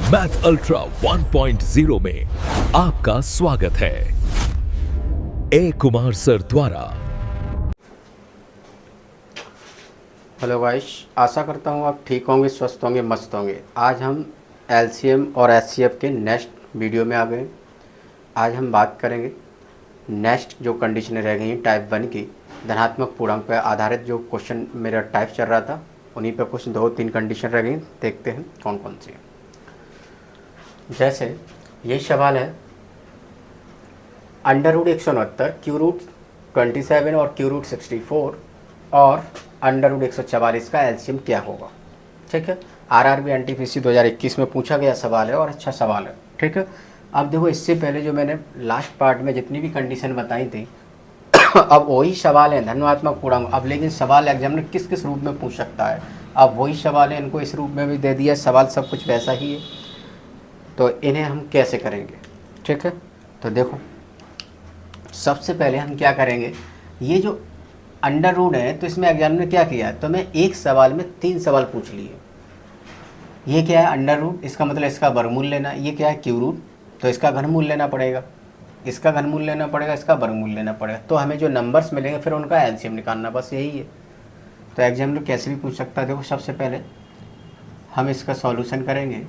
Math ultra 1.0 में आपका स्वागत है ए कुमार सर द्वारा। हेलो गाइस, आशा करता हूँ आप ठीक होंगे, स्वस्थ होंगे, मस्त होंगे। आज हम एलसीएम और एचसीएफ के नेक्स्ट वीडियो में आ गए। आज हम बात करेंगे नेक्स्ट जो कंडीशनें रह गई हैं टाइप 1 की धनात्मक पूर्णांक पर आधारित जो क्वेश्चन मेरा टाइप चल रहा था, उन्हीं पर कुछ 2-3 कंडीशन रह गई। देखते हैं कौन कौन सी। जैसे ये सवाल है, अंडर रूट 169, क्यू रूट 27 और क्यू रूट 64 और अंडर रूट 144 का एलसीएम क्या होगा। ठीक है, आरआरबी एनटीपीसी 2021 में पूछा गया सवाल है और अच्छा सवाल है। ठीक है, अब देखो इससे पहले जो मैंने लास्ट पार्ट में जितनी भी कंडीशन बताई थी अब वही सवाल है धनात्मक पूर्णांक। अब लेकिन सवाल एग्जामिनर किस किस रूप में पूछ सकता है, अब वही सवाल है, इनको इस रूप में भी दे दिया। सवाल सब कुछ वैसा ही है, तो इन्हें हम कैसे करेंगे। ठीक है, तो देखो सबसे पहले हम क्या करेंगे, ये जो अंडर रूट है तो इसमें एग्जामिनर ने क्या किया, तो मैं एक सवाल में 3 सवाल पूछ लिए। ये क्या है अंडर रूट, इसका मतलब इसका वर्गमूल लेना। ये क्या है क्यू रूट, तो इसका घनमूल लेना पड़ेगा, इसका घनमूल लेना पड़ेगा, इसका वर्गमूल लेना पड़ेगा। तो हमें जो नंबर्स मिलेंगे फिर उनका एलसीएम निकालना, बस यही है। तो एग्जामिनर कैसे भी पूछ सकता है। देखो सबसे पहले हम इसका सॉल्यूशन करेंगे,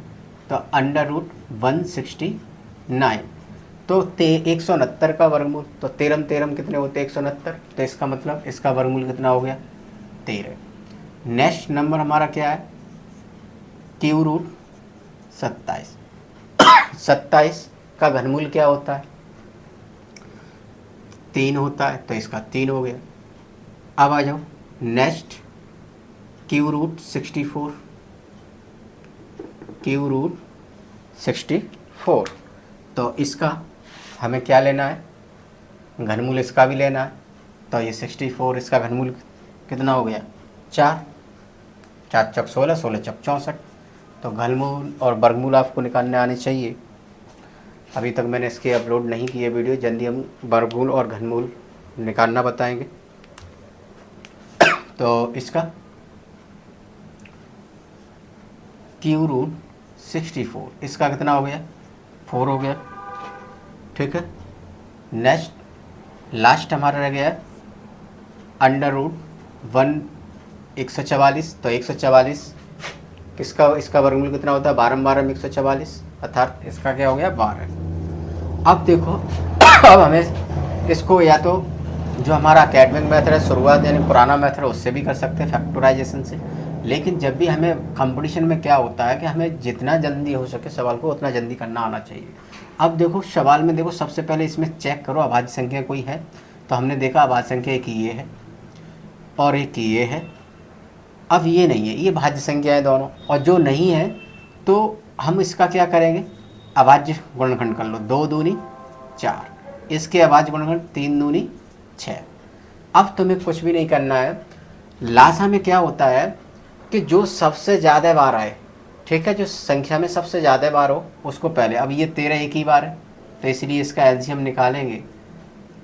तो अंडर रूट 169 तो 169 का वर्गमूल, तो 13 कितने होते हैं 169, तो इसका मतलब इसका वर्गमूल कितना हो गया 13। नेक्स्ट नंबर हमारा क्या है क्यू रूट 27, 27 का घनमूल क्या होता है 3 होता है, तो इसका 3 हो गया। अब आ जाओ next cube root 64, cube root 64 तो इसका हमें क्या लेना है घनमूल, इसका भी लेना है। तो ये 64 इसका घनमूल कितना हो गया 4, 4 चौक 16, 16 चौक 64। तो घनमूल और वर्गमूल आपको निकालने आने चाहिए। अभी तक मैंने इसके अपलोड नहीं किए वीडियो, जल्दी हम वर्गमूल और घनमूल निकालना बताएंगे। तो इसका क्यू रूट 64 इसका कितना हो गया 4 हो गया। ठीक है, नेक्स्ट लास्ट हमारा रह गया अंडर रूट 144, तो 144 किसका, इसका वर्गमूल कितना होता है 12 12 में 144, अर्थात इसका क्या हो गया 12। अब देखो अब हमें इसको या तो जो हमारा एकेडमिक मेथड है शुरुआत यानी पुराना मेथड उससे भी कर सकते हैं फैक्टराइजेशन से, लेकिन जब भी हमें कंपटीशन में क्या होता है कि हमें जितना जल्दी हो सके सवाल को उतना जल्दी करना आना चाहिए। अब देखो सवाल में देखो सबसे पहले इसमें चेक करो अभाज्य संख्या कोई है, तो हमने देखा अभाज्य संख्या एक ये है और एक ये है। अब ये नहीं है, ये भाज्य संख्या है दोनों, और जो नहीं है तो हम इसका क्या करेंगे अभाज्य गुणनखंड कर लो, 2 दूनी 4, इसके अभाज्य गुणनखंड 3 दूनी 6। अब तुम्हें कुछ भी नहीं करना है, लासा में क्या होता है कि जो सबसे ज़्यादा बार आए, ठीक है, जो संख्या में सबसे ज़्यादा बार हो उसको पहले। अब ये 13 एक ही बार है, तो इसलिए इसका एलसीएम निकालेंगे,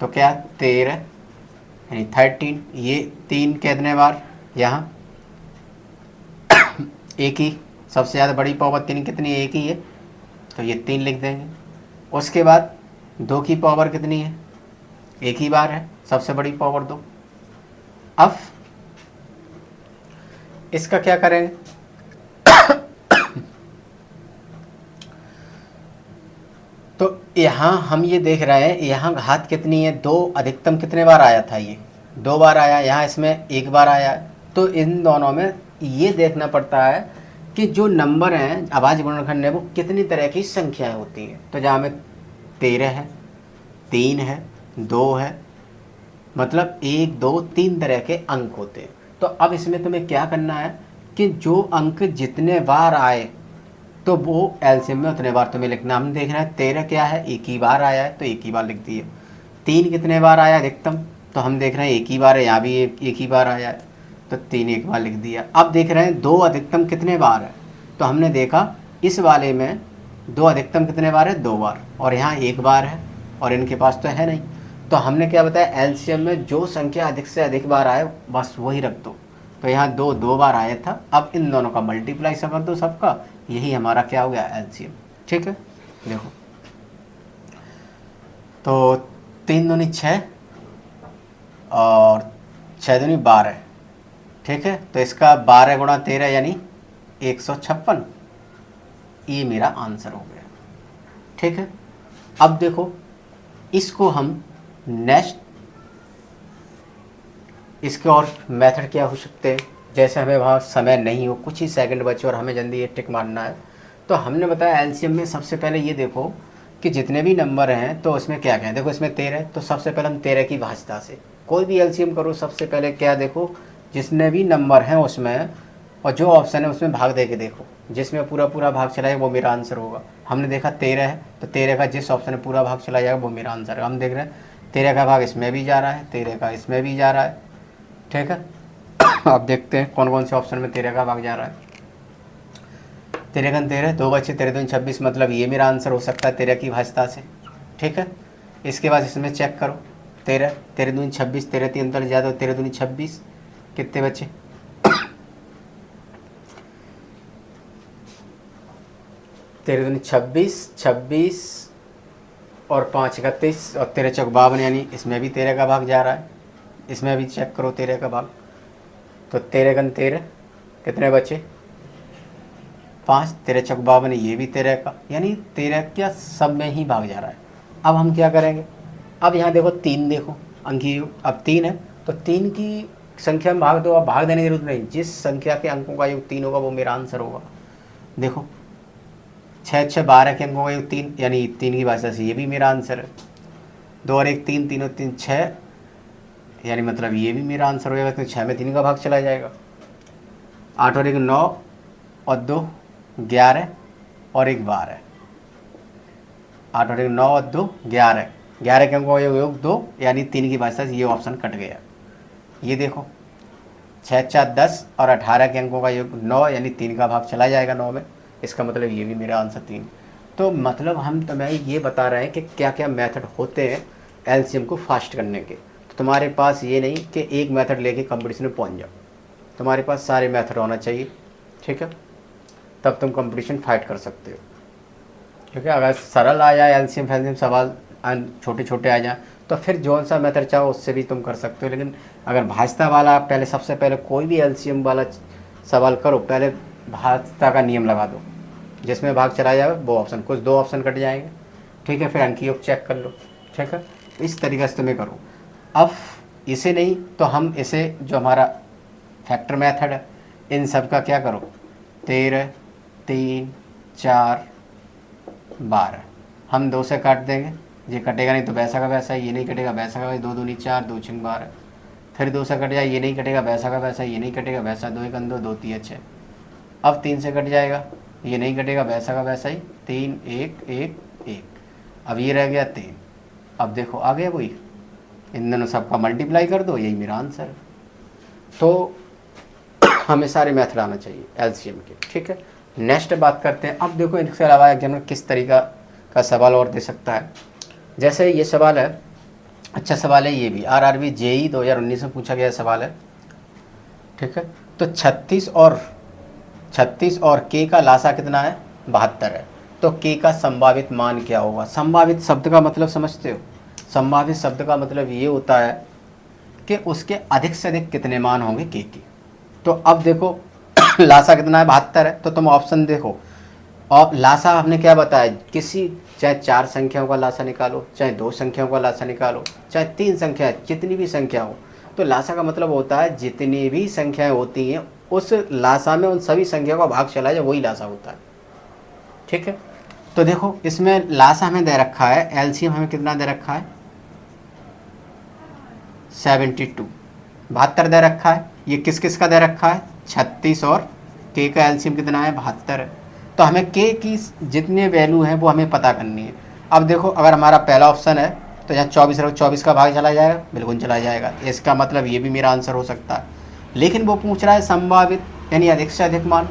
तो क्या 13 यानी 13, ये 3 कितने बार यहाँ एक ही, सबसे ज़्यादा बड़ी पावर 3 कितनी है, एक ही है, तो ये 3 लिख देंगे। उसके बाद 2 की पावर कितनी है, एक ही बार है, सबसे बड़ी पावर 2। अब इसका क्या करेंगे तो यहाँ हम ये देख रहे हैं यहाँ घात कितनी है 2, अधिकतम कितने बार आया था, ये 2 बार आया, यहाँ इसमें 1 बार आया है। तो इन दोनों में ये देखना पड़ता है कि जो नंबर हैं अभाज्य गुणनखंड है वो कितनी तरह की संख्याएं होती हैं। तो जहाँ में 13 है, 3 है, 2 है, मतलब 1 2 3 तरह के अंक होते हैं। तो अब इसमें तुम्हें क्या करना है कि जो अंक जितने बार आए तो वो एलसीएम में उतने बार तुम्हें लिखना। हम देख रहे हैं 13 क्या है एक ही बार आया है, तो एक ही बार लिख दिए। 3 कितने बार आया अधिकतम, तो हम देख रहे हैं एक ही बार है, यहाँ भी एक ही बार आया है, तो 3 एक बार लिख दिया। अब देख रहे हैं 2 अधिकतम कितने बार है, तो हमने देखा इस वाले में 2 अधिकतम कितने बार है 2 बार, और यहाँ 1 बार है, और इनके पास तो है नहीं। तो हमने क्या बताया एलसीएम में जो संख्या अधिक से अधिक बार आए बस वही रख दो। तो यहाँ 2 बार आया था, अब इन दोनों का मल्टीप्लाई कर दो सबका, यही हमारा क्या हो गया एलसीएम। ठीक है, देखो तो 3 दूनी 6 और 6 दूनी 12। ठीक है, तो इसका 12 गुणा 13 यानी 156, ये मेरा आंसर हो गया। ठीक है, अब देखो इसको हम नेक्स्ट इसके और मेथड क्या हो सकते हैं। जैसे हमें वहाँ समय नहीं हो, कुछ ही सेकंड बचे और हमें जल्दी ये टिक मारना है, तो हमने बताया एलसीएम में सबसे पहले ये देखो कि जितने भी नंबर हैं तो उसमें क्या क्या है। देखो इसमें 13 है, तो सबसे पहले हम 13 की भाज्यता से कोई भी एलसीएम करो, सबसे पहले क्या देखो, जितने भी नंबर हैं उसमें और जो ऑप्शन है उसमें भाग दे के देखो, जिसमें पूरा पूरा भाग चला है वो मेरा आंसर होगा। हमने देखा 13 है, तो 13 का जिस ऑप्शन में पूरा भाग चला जाएगा वो मेरा आंसर है। हम देख रहे हैं 13 का भाग इसमें भी जा रहा है, 13 का इसमें भी जा रहा है। ठीक है, अब देखते हैं कौन कौन से ऑप्शन में 13 का भाग जा रहा है। 13 का 13, 2 बचे, 13 दूनी 26, मतलब ये मेरा आंसर हो सकता है 13 की भाज्यता से। ठीक है, इसके बाद इसमें चेक करो 13, 13 दूनी 26, 13 3 अंतर ज़्यादा, 13 दूनी 26, कितने बचे 13 दूनी 26, 26 और 5 31 और 13 चौक 52, यानी इसमें भी 13 का भाग जा रहा है। इसमें भी चेक करो 13 का भाग, तो 13 का 13, कितने बचे 5, 13 चौक 52, ये भी 13 का, यानी 13 क्या सब में ही भाग जा रहा है। अब हम क्या करेंगे, अब यहाँ देखो 3, देखो अंकी अब 3 है, तो 3 की संख्या में भाग दो। अब भाग देने की जरूरत नहीं, जिस संख्या के अंकों का योग 3 होगा वो मेरा आंसर होगा। देखो 6 6 12 के अंकों का योग 3, यानी 3 की भाषा से ये भी मेरा आंसर है। 2 और 1 3, 3 और 3 6, यानी मतलब ये भी मेरा आंसर हो जाएगा। तो 6 में 3 का भाग चला जाएगा। 8 और 1 9 और 2 11 और 1 12। 8 और 1 9 और 2 11, 11 के अंकों का योग 2, यानी 3 की भाषा से ये ऑप्शन कट गया। ये देखो 6 4 10 और 18 के अंकों का योग 9, यानी 3 का भाग चला जाएगा 9 में, इसका मतलब ये भी मेरा आंसर 3। तो मतलब हम तुम्हें ये बता रहे हैं कि क्या क्या मेथड होते हैं एलसीएम को फास्ट करने के। तो तुम्हारे पास ये नहीं कि एक मेथड लेके कंपटीशन में पहुंच जाओ, तुम्हारे पास सारे मेथड होना चाहिए। ठीक है, तब तुम कंपटीशन फाइट कर सकते हो। क्योंकि अगर सरल आ जाए एलसीएम फैलसीएम सवाल, छोटे छोटे आ जाए, तो फिर जौन सा मेथड चाहो उससे भी तुम कर सकते हो। लेकिन अगर भाजता वाला, पहले सबसे पहले कोई भी एलसीएम वाला सवाल करो, पहले भाजता का नियम लगा दो, जिसमें भाग चला जाए वो ऑप्शन, कुछ 2 ऑप्शन कट जाएंगे। ठीक है, फिर अंकी योग चेक कर लो। ठीक है, इस तरीके से तुम्हें करो। अब इसे नहीं तो हम इसे, जो हमारा फैक्टर मेथड है, इन सब का क्या करो, 13 3 4 12 हम 2 से काट देंगे, ये कटेगा नहीं तो वैसा का वैसा, ये नहीं कटेगा वैसा का वैसा, 2 दूनी 4, 2 6 12, फिर 2 से कट जाए, ये नहीं कटेगा वैसा का वैसा, ये नहीं कटेगा वैसा, 2 1 2, 2 3 6। अब 3 से कट जाएगा, ये नहीं कटेगा वैसा का वैसा ही, 3 1 1 1। अब ये रह गया 3। अब देखो आ गया वही, इन दोनों सबका मल्टीप्लाई कर दो, यही मेरा आंसर है। तो हमें सारे मेथड आना चाहिए एलसीएम के। ठीक है, नेक्स्ट बात करते हैं। अब देखो इसके अलावा एग्जामिनर किस तरीका का सवाल और दे सकता है। जैसे ये सवाल है, अच्छा सवाल है ये भी, आरआरबी जेई 2019 में पूछा गया सवाल है। ठीक है, तो 36 और के का लासा कितना है, 72 है। तो के का संभावित मान क्या होगा। संभावित शब्द का मतलब समझते हो, संभावित शब्द का मतलब ये होता है कि उसके अधिक से अधिक कितने मान होंगे के की। तो अब देखो लासा कितना है, 72 है, तो तुम ऑप्शन देखो। और लासा हमने क्या बताया, किसी चाहे 4 संख्याओं का लासा निकालो, चाहे 2 संख्याओं का लासा निकालो, चाहे 3 संख्या, जितनी भी संख्या हो। तो लासा का मतलब होता है जितनी भी संख्याएं होती हैं उस लासा में उन सभी संख्याओं का भाग चला जाए, वही लासा होता है। ठीक है, तो देखो इसमें लासा हमें दे रखा है, एलसीएम हमें कितना दे रखा है, 72, 72 दे रखा है। ये किस किस का दे रखा है, 36 और के का एलसीएम कितना है, 72 है। तो हमें के की जितने वैल्यू हैं वो हमें पता करनी है। अब देखो अगर हमारा पहला ऑप्शन है तो यहाँ 24 रखो, 24 का भाग चला जाएगा, बिल्कुल चला जाएगा, इसका मतलब ये भी मेरा आंसर हो सकता है। लेकिन वो पूछ रहा है संभावित यानी अधिक से अधिक मान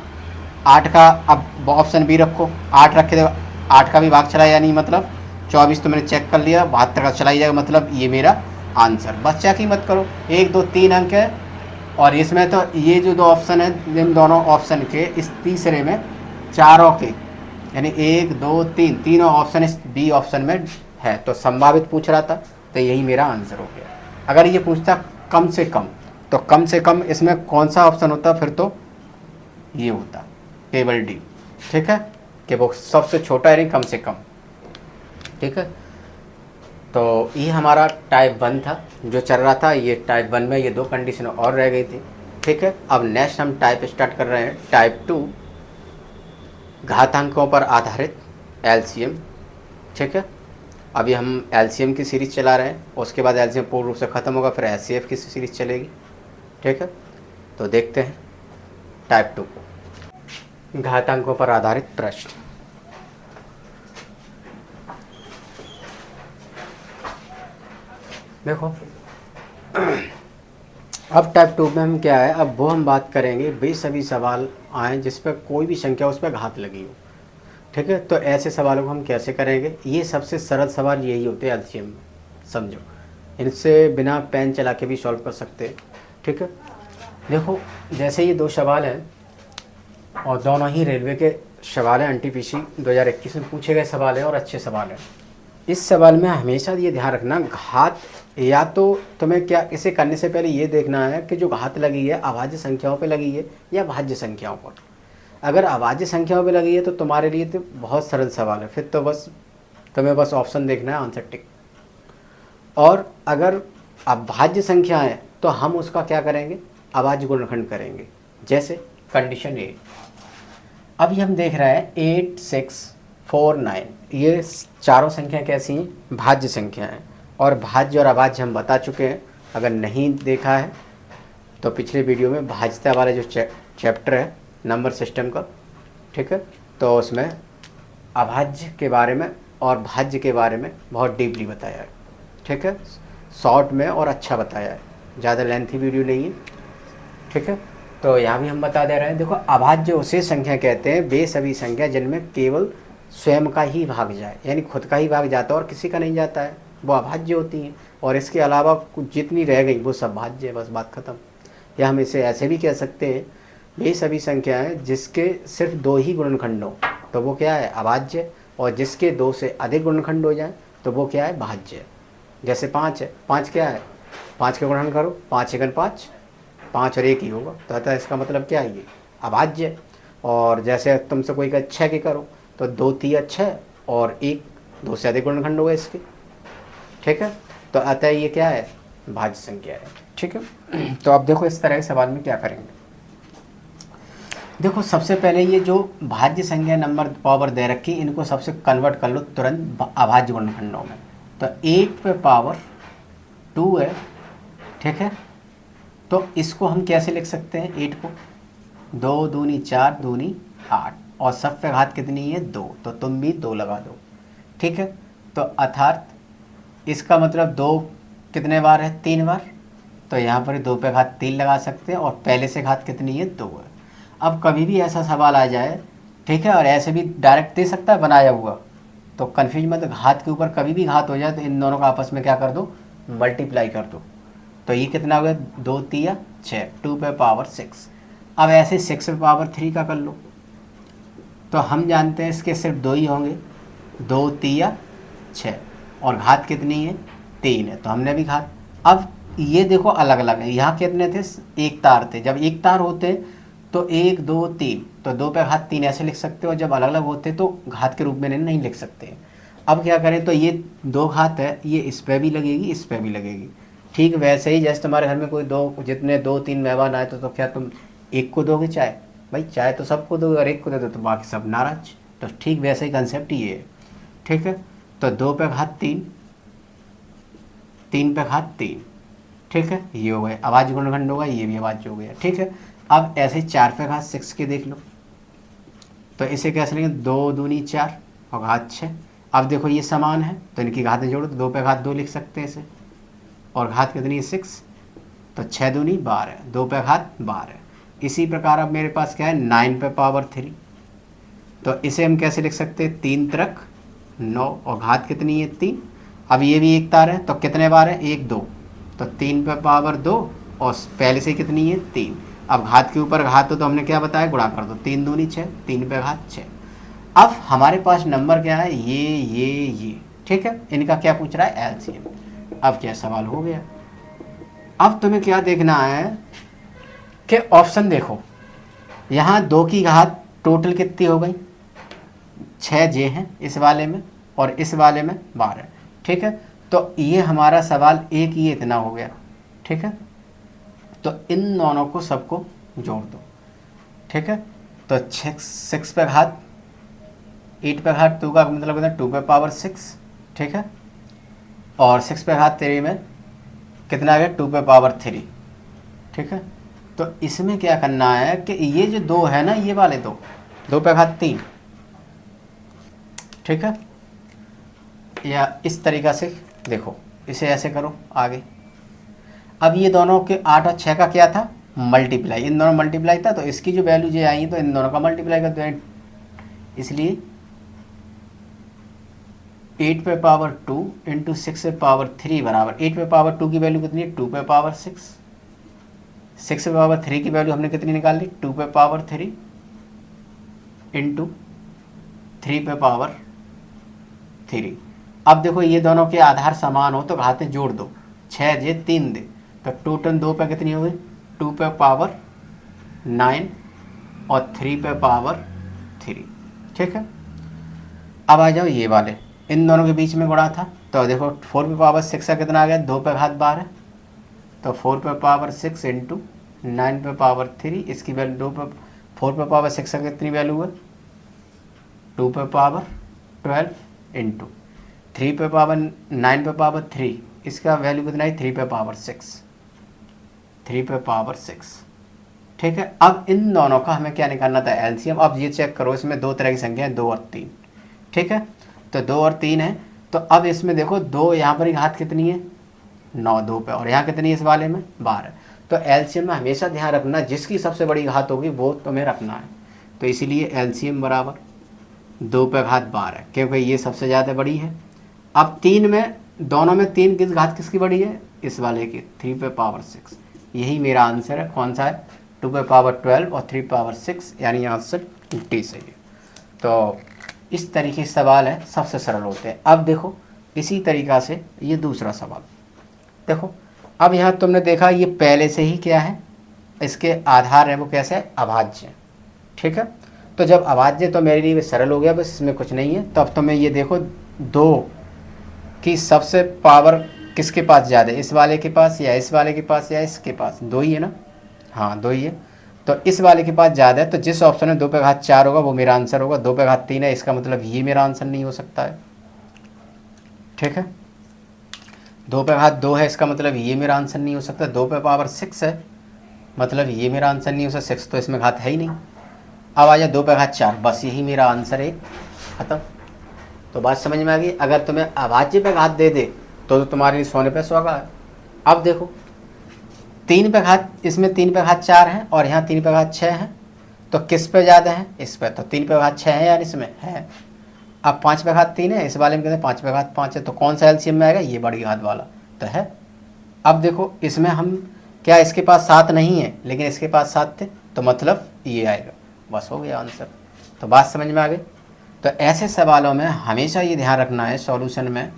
8 का। अब ऑप्शन बी रखो, 8 रख के देखो, 8 का भी भाग चला, यानी मतलब 24 तो मैंने चेक कर लिया, 72 का चला ही जाएगा, मतलब ये मेरा आंसर। बस चेक ही मत करो, 1 2 3 अंक है। और इसमें तो ये जो 2 ऑप्शन है, इन दोनों ऑप्शन के इस तीसरे में चारों के, यानी 1 2 3 तीनों ऑप्शन इस बी ऑप्शन में है, तो संभावित पूछ रहा था, तो यही मेरा आंसर हो गया। अगर ये पूछता कम से कम, तो कम से कम इसमें कौन सा ऑप्शन होता, फिर तो ये होता केवल डी, ठीक है, कि वो सबसे छोटा यानी कम से कम, ठीक है। तो ये हमारा टाइप 1 था जो चल रहा था, ये टाइप 1 में ये 2 कंडीशन और रह गई थी, ठीक है। अब नेक्स्ट हम टाइप स्टार्ट कर रहे हैं, टाइप 2 घातांकों पर आधारित एलसीएम, ठीक है। अभी हम एलसीएम की सीरीज़ चला रहे हैं, उसके बाद एलसीएम पूर्ण रूप से ख़त्म होगा, फिर एचसीएफ की सीरीज़ चलेगी, ठीक है। तो देखते हैं टाइप 2 को, घातांकों पर आधारित प्रश्न। देखो अब टाइप 2 में हम क्या है, अब वो हम बात करेंगे वे सभी सवाल आए जिस पर कोई भी संख्या उस पर घात लगी हो, ठीक है। तो ऐसे सवालों को हम कैसे करेंगे, ये सबसे सरल सवाल यही होते हैं एलसीएम में, समझो, इनसे बिना पेन चला के भी सॉल्व कर सकते हैं, ठीक है। देखो जैसे ये 2 सवाल हैं और दोनों ही रेलवे के सवाल हैं, एनटीपीसी 2021 में पूछे गए सवाल हैं और अच्छे सवाल हैं। इस सवाल में हमेशा ये ध्यान रखना, घात या तो तुम्हें क्या इसे करने से पहले ये देखना है कि जो घात लगी है अभाज्य संख्याओं पे लगी है या भाज्य संख्याओं पर। अगर अभाज्य संख्याओं पे लगी है तो तुम्हारे लिए तो बहुत सरल सवाल है, फिर तो बस तुम्हें बस ऑप्शन देखना है, आंसर टिक। और अगर अभाज्य संख्या है तो हम उसका क्या करेंगे, अभाज्य गुणनखंड करेंगे, जैसे कंडीशन ए। अभी हम देख रहे हैं 8 6 4 9, ये चारों संख्या कैसी हैं, भाज्य संख्या हैं, और भाज्य और अभाज्य हम बता चुके हैं। अगर नहीं देखा है तो पिछले वीडियो में भाज्यता वाला जो चैप्टर है नंबर सिस्टम का, ठीक है, तो उसमें अभाज्य के बारे में और भाज्य के बारे में बहुत डीपली बताया है, ठीक है, शॉर्ट में और अच्छा बताया है, ज़्यादा लेंथी वीडियो नहीं है, ठीक है। तो यहाँ भी हम बता दे रहे हैं, देखो अभाज्य उसे संख्या कहते हैं वे सभी संख्या जिनमें केवल स्वयं का ही भाग जाए, यानी खुद का ही भाग जाता है और किसी का नहीं जाता है, वो अभाज्य होती हैं, और इसके अलावा कुछ जितनी रह गई वो सब भाज्य है, बस बात खत्म। या हम इसे ऐसे भी कह सकते हैं, वे सभी संख्याएं जिसके सिर्फ 2 ही गुणनखंड हो तो वो क्या है, अभाज्य, और जिसके 2 से अधिक गुणनखंड हो जाए तो वो क्या है, भाज्य। जैसे 5 है, 5 क्या है, 5 के गुणनखंड करो, 5 एकन 5, 5 और 1 ही होगा, तो अतः इसका मतलब क्या है, ये अभाज्य। और जैसे तुमसे कोई का 6 के करो तो 2 3 6 और 1 2 से अधिक गुणनखंड होगा इसके, ठीक है, तो अतः ये क्या है, भाज्य संख्या है, ठीक है। तो अब देखो इस तरह के सवाल में क्या करेंगे। देखो सबसे पहले ये जो भाज्य संख्या नंबर पावर दे रखी, इनको सबसे कन्वर्ट कर लो तुरंत अभाज्य गुणनखंडों में। तो 8 पे पावर 2 है, ठीक है, तो इसको हम कैसे लिख सकते हैं, 8 को 2 दूनी 4 दूनी 8, और सब पे घात कितनी है, 2, तो तुम भी 2 लगा दो, ठीक है। तो अर्थात इसका मतलब 2 कितने बार है, 3 बार, तो यहाँ पर 2 पे घात 3 लगा सकते हैं, और पहले से घात कितनी है, 2 है। अब कभी भी ऐसा सवाल आ जाए, ठीक है, और ऐसे भी डायरेक्ट दे सकता है बनाया हुआ, तो कन्फ्यूज मत, घात के ऊपर कभी भी घात हो जाए तो इन दोनों का आपस में क्या कर दो, मल्टीप्लाई कर दो। तो ये कितना हो गया, 2 3 6, 2 पे पावर 6। अब ऐसे 6 पे पावर 3 का कर लो, तो हम जानते हैं इसके सिर्फ 2 ही होंगे, 2 3 6, और घात कितनी है, 3 है, तो हमने भी घात। अब ये देखो अलग अलग है, यहाँ कितने थे, 1 तार थे, जब 1 तार होते तो 1 2 3, तो 2 पे घात 3 ऐसे लिख सकते हो, और जब अलग अलग होते तो घात के रूप में नहीं लिख सकते। अब क्या करें, तो ये 2 घात है, ये इस पर भी लगेगी, इस पर भी लगेगी, ठीक वैसे ही जैसे तुम्हारे घर में कोई जितने 2 3 मेहमान आए तो क्या तुम 1 को दोगे चाय, भाई चाय तो सबको दोगे, और 1 को दे दो तो बाकी सब नाराज, तो ठीक वैसे ही कंसेप्ट ये है, ठीक है। तो 2 पे घात 3, 3 पे घात 3, ठीक है, ये हो गए अभाज्य गुणनखंड होगा, ये भी अभाज्य हो गया, ठीक है। अब ऐसे 4 पे घात 6 के देख लो, तो इसे कैसे लेंगे, 2 दूनी 4 और घात 6। अब देखो ये समान है तो इनकी घातें जोड़ो, तो 2 पे घात 2 लिख सकते हैं इसे, और घात कितनी है 6, तो 6 दूनी 12, 2 पे घात 12। इसी प्रकार अब मेरे पास क्या है, 9 पे पावर 3, तो इसे हम कैसे लिख सकते हैं, 3 3 9, और घात कितनी है 3। अब ये भी 1 तार है, तो कितने बार है, 1 2, तो 3 पे पावर 2, और पहले से कितनी है 3, अब घात के ऊपर घात हो तो हमने क्या बताया, गुणा कर दो, 3 दूनी 6, 3 पे घात 6। अब हमारे पास नंबर क्या है, ये, ठीक है, इनका क्या पूछ रहा है, एलसीएम। अब क्या सवाल हो गया। अब तुम्हें क्या देखना है कि ऑप्शन देखो, यहाँ 2 की घात टोटल कितनी हो गई, 6 जे हैं इस वाले में और इस वाले में 12, ठीक है। तो ये हमारा सवाल एक ये इतना हो गया, ठीक है। तो इन दोनों को सबको जोड़ दो, ठीक है। तो 6 पे घात 8 पे घात 2 का मतलब होता है 2 पे पावर 6, ठीक है। और 6 पे घात 3 में कितना आ गया, 2 पे पावर 3, ठीक है। तो इसमें क्या करना है कि ये जो 2 है ना, ये वाले 2 पे घात 3, ठीक है। या इस तरीक़ा से देखो, इसे ऐसे करो आगे। अब ये दोनों के 8 और 6 का क्या था, मल्टीप्लाई, इन दोनों मल्टीप्लाई था, तो इसकी जो वैल्यू जो आई तो इन दोनों का मल्टीप्लाई कर दो, इसलिए 8 पे पावर 2 इंटू 6 पे पावर 3 बराबर, 8 पे पावर 2 की वैल्यू कितनी है, 2 पे पावर 6, 6 पे पावर 3 की वैल्यू हमने कितनी निकाल ली, 2 पे पावर 3 इंटू 3 पे पावर 3। अब देखो ये दोनों के आधार समान हो तो घातें जोड़ दो, 6 जे 3 दे, तो टोटल 2 पे कितनी हो गई, 2 पे पावर 9 और 3 पे पावर 3, ठीक है। अब आ जाओ ये वाले, इन दोनों के बीच में गुणा था, तो देखो 4 पे पावर 6 का कितना आ गया, 2 पे घात 12, तो 4 पे पावर 6 इंटू 9 पे पावर 3, इसकी वैल्यू 2 पे 4 पे पावर 6 का कितनी वैल्यू है, 2 पे पावर 12 इंटू 3 पे पावर 9 पे पावर 3, इसका वैल्यू कितना है, 3 पे पावर 6, 3 पे पावर 6, ठीक है। अब इन दोनों का हमें क्या निकालना था, एलसीएम। अब ये चेक करो, इसमें 2 तरह की संख्या है, 2 और 3, ठीक है। तो 2 और 3 है, तो अब इसमें देखो 2 यहाँ पर ही घात कितनी है, 9 2 पे, और यहाँ कितनी है इस वाले में 12। तो एलसीएम में हमेशा ध्यान रखना, जिसकी सबसे बड़ी घात होगी वो तुम्हें रखना है। तो इसीलिए एलसीएम बराबर 2 पे घात 12, क्योंकि ये सबसे ज़्यादा बड़ी है। अब 3 में, दोनों में 3 किस घात किसकी बड़ी है, इस वाले की, 3 पे पावर 6। यही मेरा आंसर है, कौन सा है, 2 पे पावर 12 और 3 पावर 6, यानी आंसर डी सही है। तो इस तरीके से सवाल है, सबसे सरल होते हैं। अब देखो इसी तरीक़ा से ये दूसरा सवाल देखो। अब यहाँ तुमने देखा ये पहले से ही क्या है, इसके आधार है वो कैसे है, अभाज्य, ठीक है। तो जब अभाज्य तो मेरे लिए सरल हो गया, बस इसमें कुछ नहीं है। तो अब तुम्हें ये देखो 2 की सबसे पावर किसके पास ज़्यादा है, इस वाले के पास या इस वाले के पास या इसके पास, 2 ही है ना, हाँ 2 ही है। तो इस वाले के पास ज़्यादा है, तो जिस ऑप्शन में 2 पे घात 4 होगा वो मेरा आंसर होगा। 2 पे घात 3 है, इसका मतलब ये मेरा आंसर नहीं हो सकता है, ठीक है। 2 पे घात 2 है, इसका मतलब ये मेरा आंसर नहीं हो सकता। 2 पे पावर 6 है, मतलब ये मेरा आंसर नहीं हो सकता, 6 तो इसमें घात है ही नहीं। अब आ जाए 2 पे घात 4, बस यही मेरा आंसर है, ख़त्म। तो बात समझ में आ गई। अगर तुम्हें अभाज्य पे घात दे दे तो तुम्हारे लिए सोने पे सुहागा है। अब देखो 3 पे घात, इसमें 3 पे घात 4 है और यहाँ 3 पे घात 6 है, तो किस पे ज़्यादा है, इस पे। तो 3 पे घात 6 है यार, इसमें है। अब 5 पे घात 3 है, इस वाले में कहते हैं 5 पे घात 5 है, तो कौन सा एलसीएम में आएगा, ये बड़ी घात वाला तो है। अब देखो इसमें हम क्या, इसके पास 7 नहीं है लेकिन इसके पास 7 थे, तो मतलब ये आएगा, बस हो गया आंसर। तो बात समझ में आ गई। तो ऐसे सवालों में हमेशा ये ध्यान रखना है सॉल्यूशन में।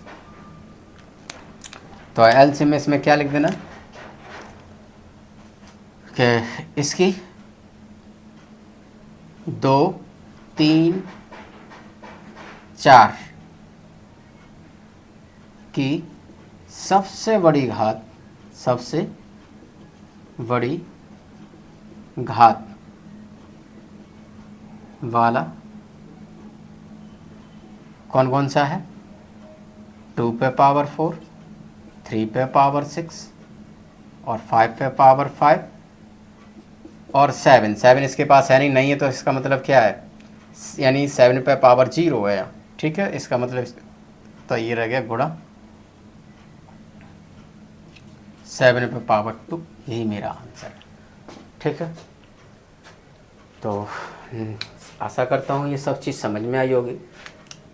तो एलसीएम में इसमें क्या लिख देना कि इसकी 2 3 4 की सबसे बड़ी घात, सबसे बड़ी घात वाला कौन कौन सा है, 2 पे पावर 4, 3 पे पावर 6 और 5 पे पावर 5 और 7 इसके पास है नहीं है, तो इसका मतलब क्या है, यानी 7 पे पावर 0 है, ठीक है। इसका मतलब तो ये रह गया गुणा 7 पे पावर 2, यही मेरा आंसर है, ठीक है। तो आशा करता हूँ ये सब चीज़ समझ में आई होगी,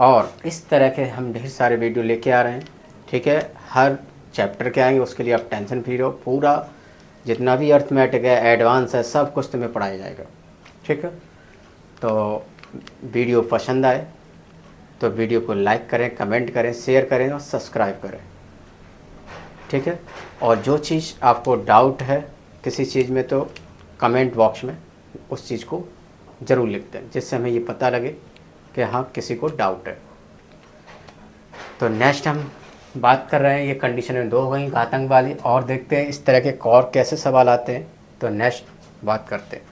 और इस तरह के हम ढेर सारे वीडियो लेके आ रहे हैं, ठीक है। हर चैप्टर के आएंगे, उसके लिए आप टेंशन फ्री रहो। पूरा जितना भी अर्थमेटिक है, एडवांस है, सब कुछ तुम्हें पढ़ाया जाएगा। ठीक है, तो वीडियो पसंद आए तो वीडियो को लाइक करें, कमेंट करें, शेयर करें और सब्सक्राइब करें। ठीक है, और जो चीज़ आपको डाउट है किसी चीज़ में तो कमेंट बॉक्स में उस चीज़ को ज़रूर लिख दें, जिससे हमें ये पता लगे कि हाँ किसी को डाउट है। तो नेक्स्ट हम बात कर रहे हैं, ये कंडीशन में 2 हो गई घातांक वाली, और देखते हैं इस तरह के और कैसे सवाल आते हैं। तो नेक्स्ट बात करते हैं।